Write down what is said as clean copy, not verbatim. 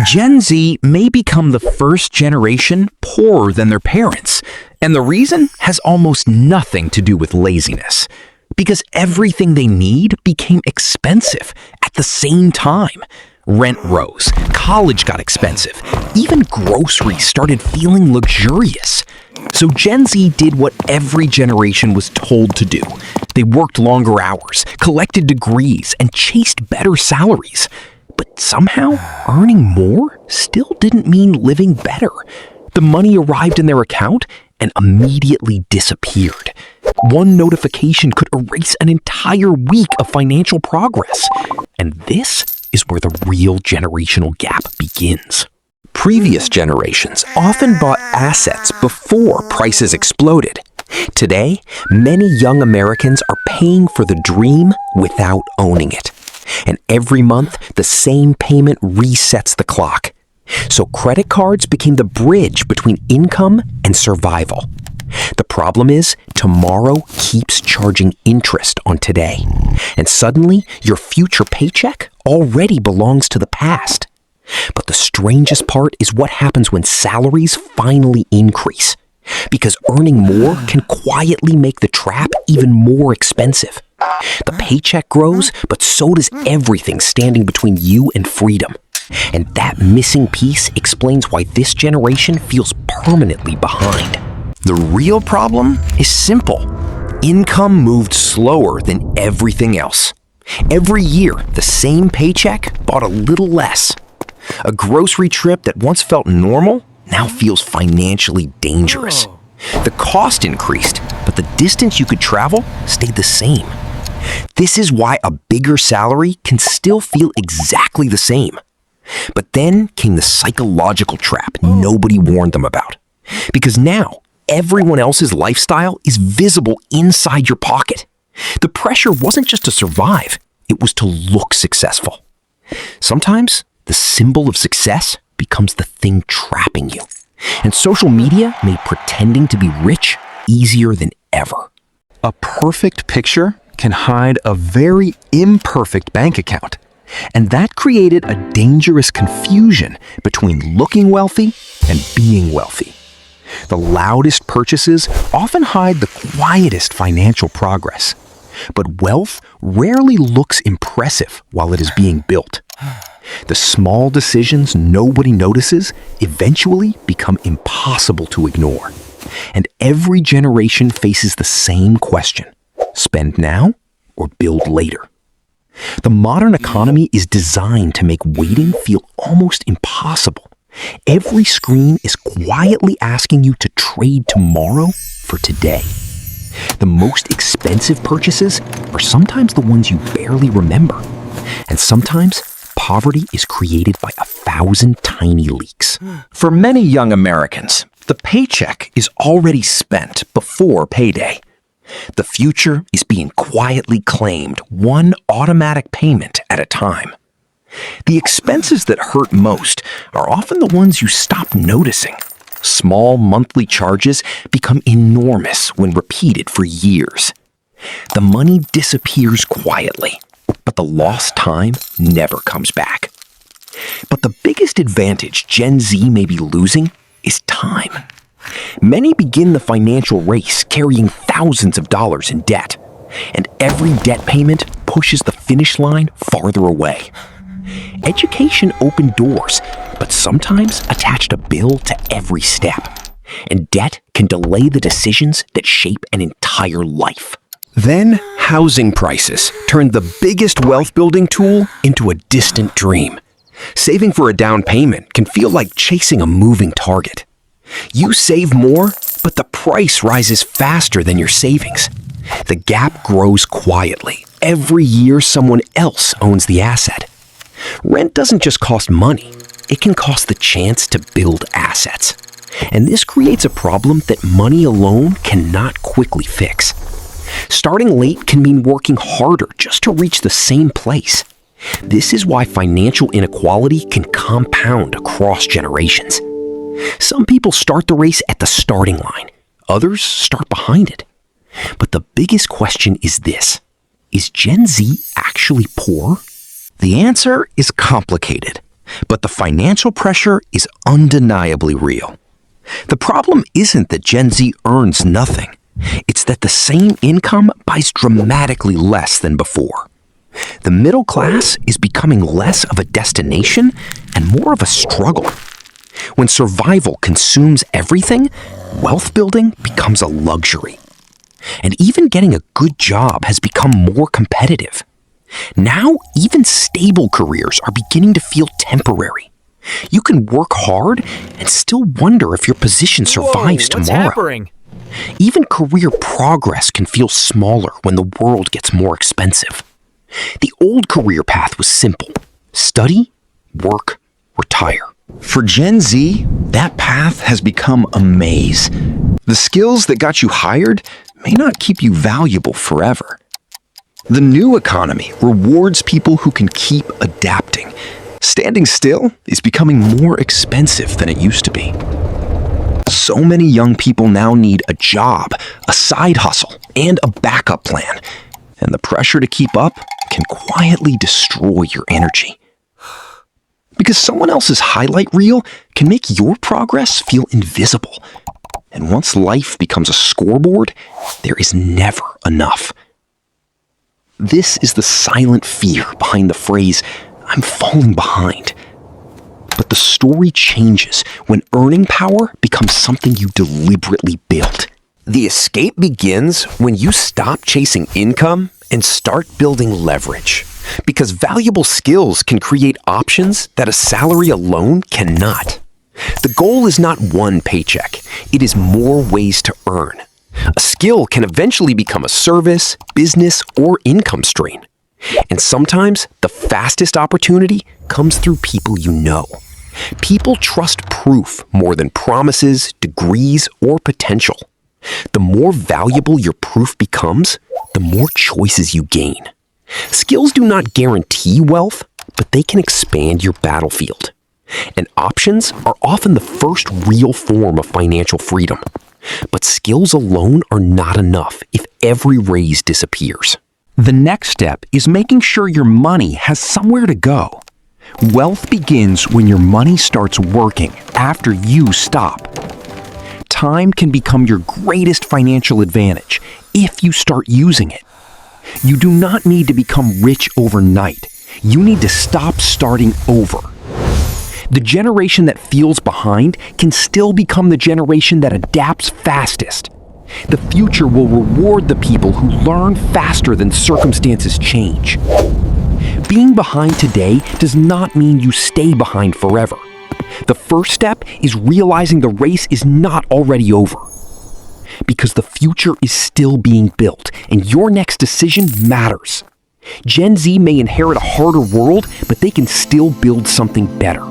Gen Z may become the first generation poorer than their parents, and the reason has almost nothing to do with laziness. Because everything they need became expensive at the same time. Rent rose, college got expensive, even groceries started feeling luxurious. So Gen Z did what every generation was told to do. They worked longer hours, collected degrees, and chased better salaries. But somehow, earning more still didn't mean living better. The money arrived in their account and immediately disappeared. One notification could erase an entire week of financial progress. And this is where the real generational gap begins. Previous generations often bought assets before prices exploded. Today, many young Americans are paying for the dream without owning it. And every month, the same payment resets the clock. So credit cards became the bridge between income and survival. The problem is, tomorrow keeps charging interest on today. And suddenly, your future paycheck already belongs to the past. But the strangest part is what happens when salaries finally increase. Because earning more can quietly make the trap even more expensive. The paycheck grows, but so does everything standing between you and freedom. And that missing piece explains why this generation feels permanently behind. The real problem is simple. Income moved slower than everything else. Every year, the same paycheck bought a little less. A grocery trip that once felt normal now feels financially dangerous. The cost increased, but the distance you could travel stayed the same. This is why a bigger salary can still feel exactly the same. But then came the psychological trap nobody warned them about. Because now, everyone else's lifestyle is visible inside your pocket. The pressure wasn't just to survive, it was to look successful. Sometimes, the symbol of success becomes the thing trapping you. And social media made pretending to be rich easier than ever. A perfect picture can hide a very imperfect bank account. And that created a dangerous confusion between looking wealthy and being wealthy. The loudest purchases often hide the quietest financial progress. But wealth rarely looks impressive while it is being built. The small decisions nobody notices eventually become impossible to ignore. And every generation faces the same question: spend now or build later? The modern economy is designed to make waiting feel almost impossible. Every screen is quietly asking you to trade tomorrow for today. The most expensive purchases are sometimes the ones you barely remember. And sometimes, poverty is created by 1,000 tiny leaks. For many young Americans, the paycheck is already spent before payday. The future is being quietly claimed, one automatic payment at a time. The expenses that hurt most are often the ones you stop noticing. Small monthly charges become enormous when repeated for years. The money disappears quietly, but the lost time never comes back. But the biggest advantage Gen Z may be losing is time. Many begin the financial race carrying thousands of dollars in debt, and every debt payment pushes the finish line farther away. Education opened doors, but sometimes attached a bill to every step, and debt can delay the decisions that shape an entire life. Then, housing prices turned the biggest wealth-building tool into a distant dream. Saving for a down payment can feel like chasing a moving target. You save more, but the price rises faster than your savings. The gap grows quietly. Every year, someone else owns the asset. Rent doesn't just cost money, it can cost the chance to build assets. And this creates a problem that money alone cannot quickly fix. Starting late can mean working harder just to reach the same place. This is why financial inequality can compound across generations. Some people start the race at the starting line. Others start behind it. But the biggest question is this: is Gen Z actually poor? The answer is complicated. But the financial pressure is undeniably real. The problem isn't that Gen Z earns nothing. It's that the same income buys dramatically less than before. The middle class is becoming less of a destination and more of a struggle. When survival consumes everything, wealth building becomes a luxury. And even getting a good job has become more competitive. Now, even stable careers are beginning to feel temporary. You can work hard and still wonder if your position survives tomorrow. Happening? Even career progress can feel smaller when the world gets more expensive. The old career path was simple: study, work, retire. For Gen Z, that path has become a maze. The skills that got you hired may not keep you valuable forever. The new economy rewards people who can keep adapting. Standing still is becoming more expensive than it used to be. So many young people now need a job, a side hustle, and a backup plan. And the pressure to keep up can quietly destroy your energy. Because someone else's highlight reel can make your progress feel invisible. And once life becomes a scoreboard, there is never enough. This is the silent fear behind the phrase, "I'm falling behind." But the story changes when earning power becomes something you deliberately build. The escape begins when you stop chasing income and start building leverage. Because valuable skills can create options that a salary alone cannot. The goal is not one paycheck, it is more ways to earn. A skill can eventually become a service, business, or income stream. And sometimes the fastest opportunity comes through people you know. People trust proof more than promises, degrees, or potential. The more valuable your proof becomes, the more choices you gain. Skills do not guarantee wealth, but they can expand your battlefield. And options are often the first real form of financial freedom. But skills alone are not enough if every raise disappears. The next step is making sure your money has somewhere to go. Wealth begins when your money starts working after you stop. Time can become your greatest financial advantage if you start using it. You do not need to become rich overnight. You need to stop starting over. The generation that feels behind can still become the generation that adapts fastest. The future will reward the people who learn faster than circumstances change. Being behind today does not mean you stay behind forever. The first step is realizing the race is not already over. Because the future is still being built, and your next decision matters. Gen Z may inherit a harder world, but they can still build something better.